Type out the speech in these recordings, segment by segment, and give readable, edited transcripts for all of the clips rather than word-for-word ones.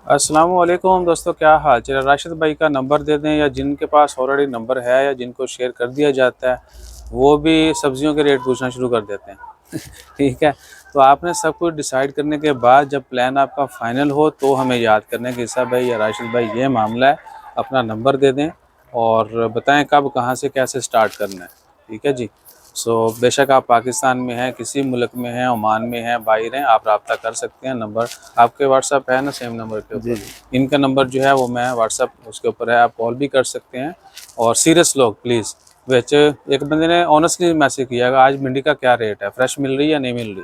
अस्सलाम वालेकुम दोस्तों, क्या हाल चाल है। राशिद भाई का नंबर दे दें, या जिनके पास ऑलरेडी नंबर है या जिनको शेयर कर दिया जाता है वो भी सब्जियों के रेट पूछना शुरू कर देते हैं। ठीक है, तो आपने सब कुछ डिसाइड करने के बाद जब प्लान आपका फाइनल हो तो हमें याद करने कि ईसा भाई या राशिद भाई ये मामला है, अपना नंबर दे दें और बताएं कब कहाँ से कैसे स्टार्ट करना है। ठीक है जी। बेशक आप पाकिस्तान में हैं, किसी मुल्क में हैं, ओमान में हैं, बाहर हैं, आप रब्ता कर सकते हैं। नंबर आपके व्हाट्सअप है ना, सेम नंबर के जी ऊपर जी। इनका नंबर जो है वो मैं व्हाट्सअप उसके ऊपर है, आप कॉल भी कर सकते हैं। और सीरियस लोग प्लीज़, विच एक बंदे ने ऑनेस्टली मैसेज किया आज भिंडी का क्या रेट है, फ्रेश मिल रही है या नहीं मिल रही,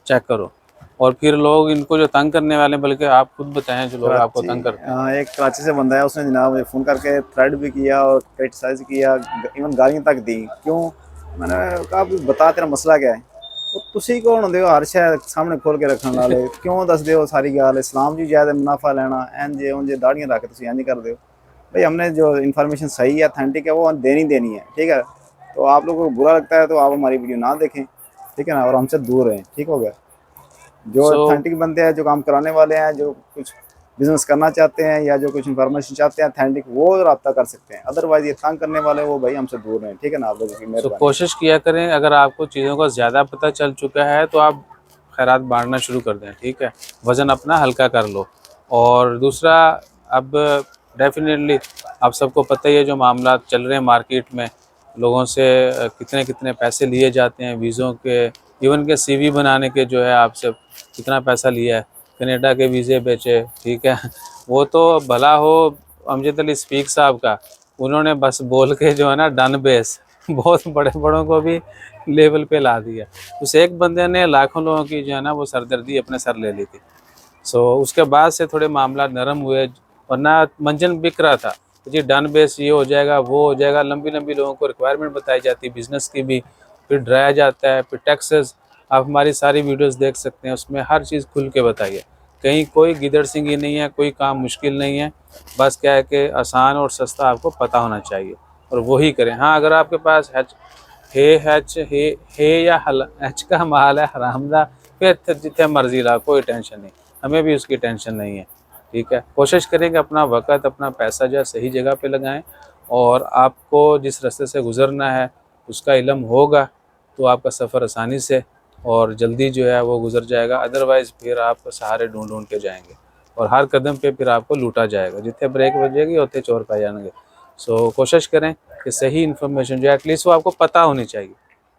चेक करो। और फिर लोग इनको जो तंग करने वाले, बल्कि आप खुद बताएं जो लोग आपको कराची, तंग करते हैं। हाँ, एक कराची से बंदा है, उसने जनाब मुझे फ़ोन करके थ्रेड भी किया और क्रिटिसाइज़ किया, इवन गालियाँ तक दी। क्यों? मैंने कहा भी बता तेरा मसला क्या है। ਉਹ ਤੁਸੀਂ ਕੌਣ ਹੁੰਦੇ ਹੋ ਹਰ ਸ਼ੈ ਸਾਹਮਣੇ ਖੋਲ ਕੇ ਰੱਖਣ ਵਾਲੇ? ਕਿਉਂ ਦੱਸਦੇ ਹੋ सारी ਗੱਲ? इस्लाम जी जायद मुनाफा लेना इंज उंज दाड़ियाँ रख तुम इंज कर दो। भाई हमने जो इन्फॉर्मेशन सही है अथेंटिक है वो देनी देनी है, ठीक है। तो आप लोगों को बुरा लगता है तो आप हमारी वीडियो ना देखें, ठीक है ना, और हमसे दूर रहें, ठीक हो गया। जो सो अथेंटिक बंदे हैं, जो काम कराने वाले हैं, जो कुछ बिजनेस करना चाहते हैं या जो कुछ इन्फॉर्मेशन चाहते हैं अथेंटिक, वो रब्ता कर सकते हैं। अदरवाइज ये तंग करने वाले वो भाई हमसे दूर रहें, ठीक है ना। आप लोगों की सो मेहरबानी। कोशिश किया करें, अगर आपको चीज़ों का ज़्यादा पता चल चुका है तो आप खैरात बांटना शुरू कर दें। ठीक है, वज़न अपना हल्का कर लो। और दूसरा, अब डेफिनेटली आप सबको पता ही है जो मामला चल रहे हैं मार्केट में, लोगों से कितने कितने पैसे लिए जाते हैं वीज़ों के, इवन के सीवी बनाने के जो है आपसे कितना पैसा लिया है, कनाडा के वीज़े बेचे। ठीक है, वो तो भला हो अमजद अली स्पीक साहब का, उन्होंने बस बोल के जो है ना डन बेस बहुत बड़े बड़ों को भी लेवल पे ला दिया। उस एक बंदे ने लाखों लोगों की जो है ना वो सरदर्दी अपने सर ले ली थी। उसके बाद से थोड़े मामला नरम हुए, वरना मंजन बिक रहा था जी, डन बेस ये हो जाएगा वो हो जाएगा, लंबी लंबी लोगों को रिक्वायरमेंट बताई जाती है बिज़नेस की भी, फिर डराया जाता है, फिर टैक्सेस। आप हमारी सारी वीडियोस देख सकते हैं, उसमें हर चीज़ खुल के बताइए। कहीं कोई गिदड़ सिंगी नहीं है, कोई काम मुश्किल नहीं है। बस क्या है कि आसान और सस्ता आपको पता होना चाहिए और वही करें। हाँ, अगर आपके पास हे या हल एच का माल है हरामदा, फिर जितने मर्जी ला, कोई टेंशन नहीं, हमें भी उसकी टेंशन नहीं है। ठीक है, कोशिश करें कि अपना वक़्त अपना पैसा जो है सही जगह पे लगाएं, और आपको जिस रास्ते से गुज़रना है उसका इल्म होगा तो आपका सफ़र आसानी से और जल्दी जो है वो गुज़र जाएगा। अदरवाइज़ फिर आप सहारे ढूंढ ढूंढ के जाएंगे और हर कदम पे फिर आपको लूटा जाएगा, जितने ब्रेक बजेगी उतने चोर पाए जाएंगे। कोशिश करें कि सही इन्फॉर्मेशन जो है एटलीस्ट वो आपको पता होनी चाहिए।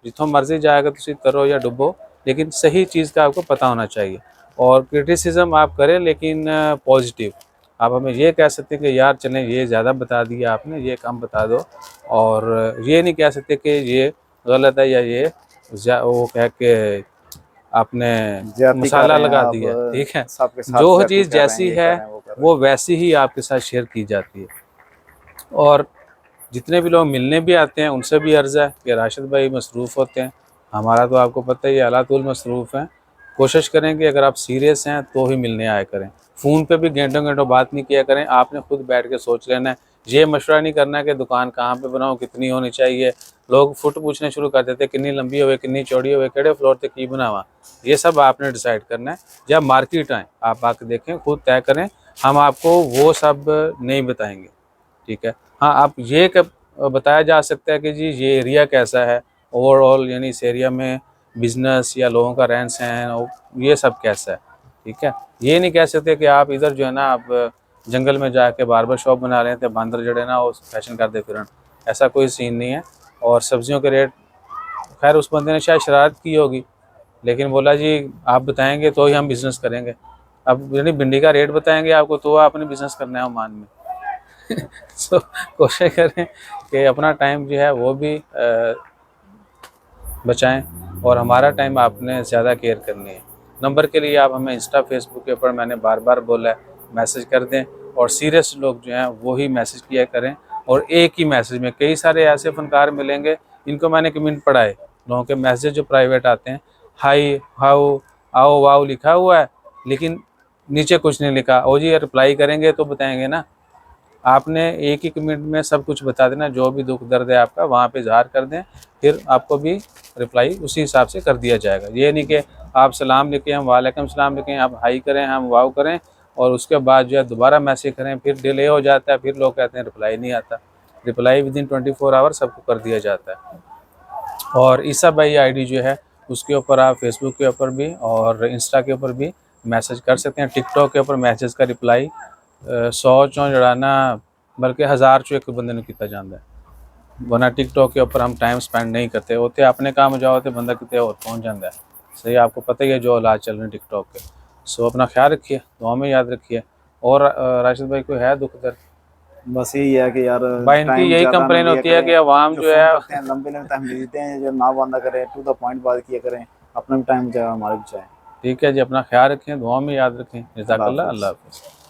जितों मर्जी जाएगा तुम तरो या डुबो, लेकिन सही चीज़ का आपको पता होना चाहिए। और क्रिटिसिज्म आप करें लेकिन पॉजिटिव। आप हमें ये कह सकते हैं कि यार चलें ये ज़्यादा बता दिया आपने, ये कम बता दो। और ये नहीं कह सकते कि ये गलत है या ये वो कह के आपने ज्यादती कर मसाला रहे हैं लगा आप, दिया। ठीक है, सबके साथ जो ज्यादती चीज़ कर रहे हैं, जैसी ये है कर रहे हैं, वो कर रहे वो वैसी ही आपके साथ शेयर की जाती है। और जितने भी लोग मिलने भी आते हैं उनसे भी अर्ज़ है कि राशिद भाई मसरूफ़ होते हैं, हमारा तो आपको पता ही है अल्लाह तुल मसरूफ़ हैं। कोशिश करें कि अगर आप सीरियस हैं तो ही मिलने आया करें। फ़ोन पे भी घंटों घंटों बात नहीं किया करें। आपने खुद बैठ के सोच लेना है, ये मशवरा नहीं करना है कि दुकान कहाँ पे बनाऊँ, कितनी होनी चाहिए। लोग फुट पूछने शुरू कर देते, कितनी लंबी होवे, कितनी चौड़ी होवे, केड़े फ्लोर तक की बनावा। ये सब आपने डिसाइड करना है। जब मार्केट आएँ आप आके देखें, खुद तय करें, हम आपको वो सब नहीं बताएंगे। ठीक है, हाँ, आप ये कब बताया जा सकता है कि जी ये एरिया कैसा है ओवरऑल, यानी इस एरिया में बिजनेस या लोगों का रहन सहन ये सब कैसा है। ठीक है, ये नहीं कह सकते कि आप इधर जो है ना आप जंगल में जाके बार्बर शॉप बना रहे थे, बंदर जड़े ना वो फैशन करते फिर, ऐसा कोई सीन नहीं है। और सब्जियों के रेट, खैर उस बंदे ने शायद शरारत की होगी, लेकिन बोला जी आप बताएंगे तो ही हम बिज़नेस करेंगे। अब यानी भिंडी का रेट बताएंगे आपको तो आपने बिज़नेस करना है ओमान में। कोशिश करें कि अपना टाइम जो है वो भी बचाएं, और हमारा टाइम आपने ज़्यादा केयर करनी है। नंबर के लिए आप हमें इंस्टा फेसबुक के ऊपर, मैंने बार बार बोला है, मैसेज कर दें। और सीरियस लोग जो हैं वो ही मैसेज किया करें, और एक ही मैसेज में कई सारे ऐसे फनकार मिलेंगे, इनको मैंने कमेंट पढ़ाए, लोगों के मैसेज जो प्राइवेट आते हैं, हाई हाउ आओ वाओ लिखा हुआ है, लेकिन नीचे कुछ नहीं लिखा। ओ जी रिप्लाई करेंगे तो बताएंगे ना। आपने एक ही कमेंट में सब कुछ बता देना, जो भी दुख दर्द है आपका वहाँ पे इज़हार कर दें, फिर आपको भी रिप्लाई उसी हिसाब से कर दिया जाएगा। ये नहीं कि आप सलाम लिखें हम वालेकुम सलाम लिखें, आप हाई करें हम वाव करें, और उसके बाद जो है दोबारा मैसेज करें, फिर डिले हो जाता है, फिर लोग कहते हैं रिप्लाई नहीं आता। रिप्लाई विदिन 24 आवर सबको कर दिया जाता है। और ईसा भाई आईडी जो है उसके ऊपर आप फेसबुक के ऊपर भी और इंस्टा के ऊपर भी मैसेज कर सकते हैं। टिकटॉक के ऊपर मैसेज का रिप्लाई 100 चों जड़ाना बल्कि 1000 चो एक बंदे ने किया जाता है, वरना टिकटॉक के ऊपर हम टाइम स्पेंड नहीं करते होते, अपने काम जाओ तो बंदा कितने और पहुंच जाता है। सही, आपको पता ही है जो हालात चल रहे हैं टिकटॉक के। सो अपना ख्याल रखिए, दुआ में याद रखिए। और राशिद भाई को है दुख दर्द? बस यही है कि यार भाई इनकी टाइम यही ज्यादा ना कंप्लेन लिया होती है करें, कि अवाम जो फोन है करते हैं लंबे लंबे टाइम मिलते हैं, जो ना बंदा करें, टू द पॉइंट बात किया करें, अपना भी टाइम चाहे हमारा भी चाहे। ठीक है जी, अपना ख्याल रखें, दुआ में याद रखें। अल्लाह जज़ाकल्लाह, हाफिज़। अल्लाह हाफ़िज़।